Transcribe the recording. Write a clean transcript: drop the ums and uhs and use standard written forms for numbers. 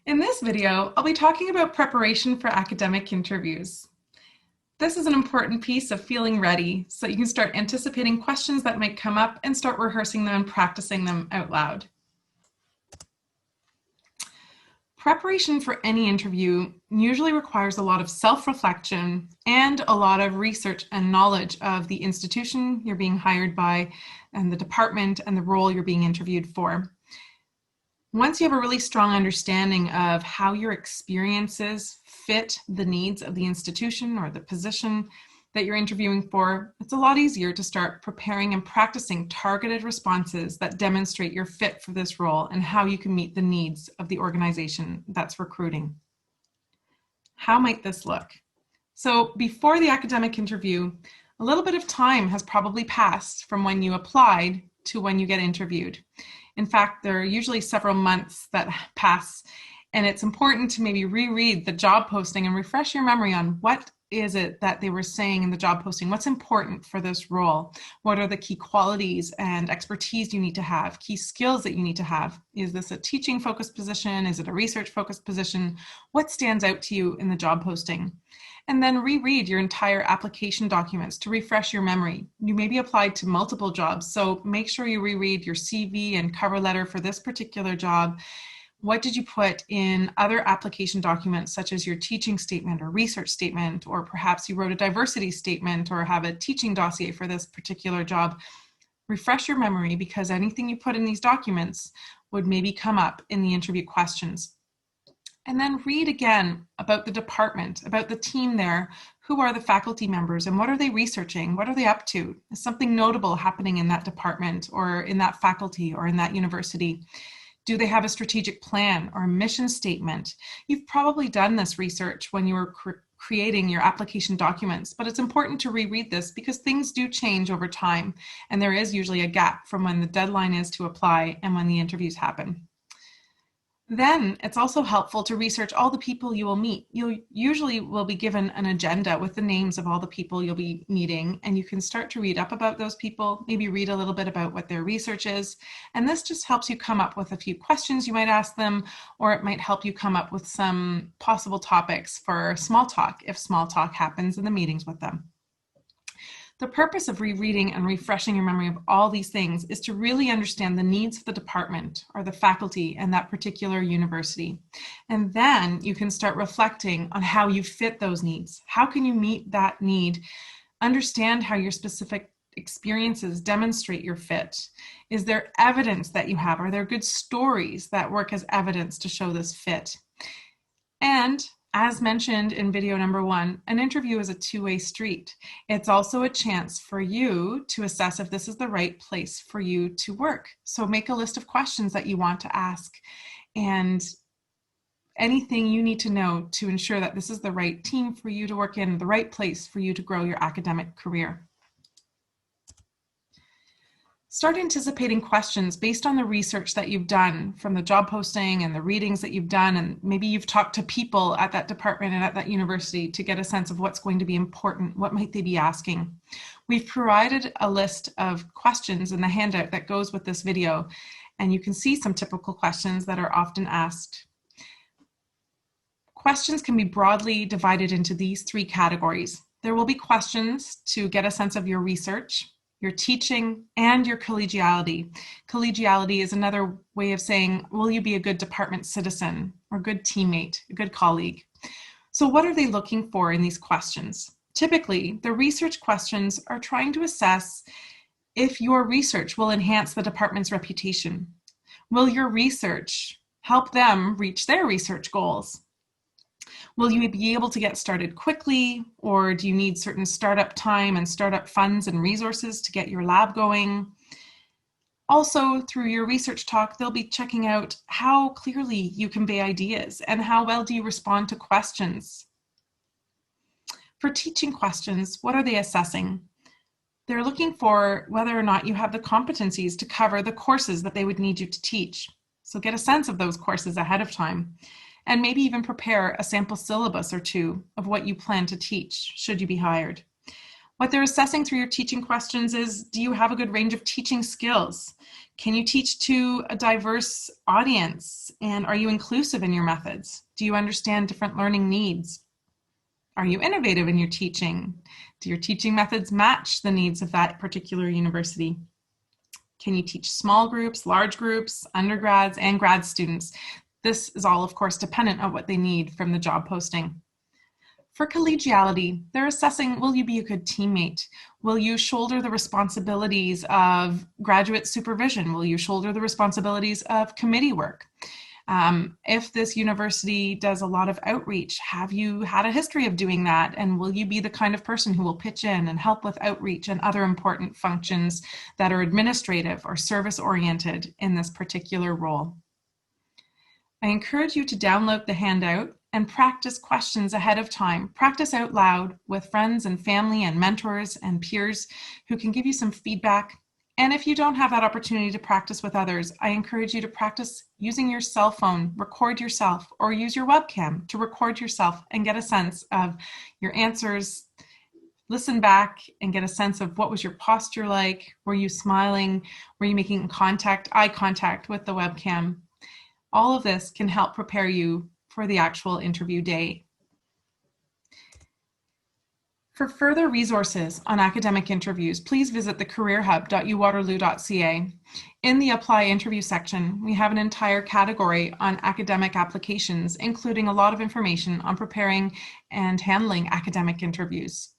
In this video, I'll be talking about preparation for academic interviews. This is an important piece of feeling ready so you can start anticipating questions that might come up and start rehearsing them and practicing them out loud. Preparation for any interview usually requires a lot of self-reflection and a lot of research and knowledge of the institution you're being hired by and the department and the role you're being interviewed for. Once you have a really strong understanding of how your experiences fit the needs of the institution or the position that you're interviewing for, it's a lot easier to start preparing and practicing targeted responses that demonstrate your fit for this role and how you can meet the needs of the organization that's recruiting. How might this look? So before the academic interview, a little bit of time has probably passed from when you applied to when you get interviewed. In fact, there are usually several months that pass, and it's important to maybe reread the job posting and refresh your memory on what is it that they were saying in the job posting, what's important for this role, what are the key qualities and expertise you need to have, key skills that you need to have. Is this a teaching focused position? Is it a research focused position? What stands out to you in the job posting? And then reread your entire application documents to refresh your memory. You may be applied to multiple jobs, so make sure you reread your CV and cover letter for this particular job. What did you put in other application documents, such as your teaching statement or research statement, or perhaps you wrote a diversity statement or have a teaching dossier for this particular job? Refresh your memory, because anything you put in these documents would maybe come up in the interview questions. And then read again about the department, about the team there. Who are the faculty members and what are they researching? What are they up to? Is something notable happening in that department or in that faculty or in that university? Do they have a strategic plan or a mission statement? You've probably done this research when you were creating your application documents, but it's important to reread this because things do change over time, and there is usually a gap from when the deadline is to apply and when the interviews happen. Then it's also helpful to research all the people you will meet. You usually will be given an agenda with the names of all the people you'll be meeting, and you can start to read up about those people, maybe read a little bit about what their research is. And this just helps you come up with a few questions you might ask them, or it might help you come up with some possible topics for small talk if small talk happens in the meetings with them. The purpose of rereading and refreshing your memory of all these things is to really understand the needs of the department or the faculty and that particular university. And then you can start reflecting on how you fit those needs. How can you meet that need? Understand how your specific experiences demonstrate your fit. Is there evidence that you have? Are there good stories that work as evidence to show this fit? And as mentioned in video number 1, an interview is a two-way street. It's also a chance for you to assess if this is the right place for you to work. So make a list of questions that you want to ask and anything you need to know to ensure that this is the right team for you to work in, the right place for you to grow your academic career. Start anticipating questions based on the research that you've done from the job posting and the readings that you've done, and maybe you've talked to people at that department and at that university to get a sense of what's going to be important. What might they be asking? We've provided a list of questions in the handout that goes with this video, and you can see some typical questions that are often asked. Questions can be broadly divided into these 3 categories. There will be questions to get a sense of your research, your teaching, and your collegiality. Collegiality is another way of saying, will you be a good department citizen or good teammate, a good colleague? So what are they looking for in these questions? Typically, the research questions are trying to assess if your research will enhance the department's reputation. Will your research help them reach their research goals? Will you be able to get started quickly, or do you need certain startup time and startup funds and resources to get your lab going? Also, through your research talk, they'll be checking out how clearly you convey ideas and how well do you respond to questions. For teaching questions, what are they assessing? They're looking for whether or not you have the competencies to cover the courses that they would need you to teach. So get a sense of those courses ahead of time, and maybe even prepare a sample syllabus or 2 of what you plan to teach should you be hired. What they're assessing through your teaching questions is, do you have a good range of teaching skills? Can you teach to a diverse audience? And are you inclusive in your methods? Do you understand different learning needs? Are you innovative in your teaching? Do your teaching methods match the needs of that particular university? Can you teach small groups, large groups, undergrads, and grad students? This is all, of course, dependent on what they need from the job posting. For collegiality, they're assessing, will you be a good teammate? Will you shoulder the responsibilities of graduate supervision? Will you shoulder the responsibilities of committee work? If this university does a lot of outreach, have you had a history of doing that? And will you be the kind of person who will pitch in and help with outreach and other important functions that are administrative or service-oriented in this particular role? I encourage you to download the handout and practice questions ahead of time. Practice out loud with friends and family and mentors and peers who can give you some feedback. And if you don't have that opportunity to practice with others, I encourage you to practice using your cell phone, record yourself, or use your webcam to record yourself and get a sense of your answers. Listen back and get a sense of what was your posture like. Were you smiling? Were you making eye contact with the webcam? All of this can help prepare you for the actual interview day. For further resources on academic interviews, please visit the careerhub.uwaterloo.ca. In the Apply Interview section, we have an entire category on academic applications, including a lot of information on preparing and handling academic interviews.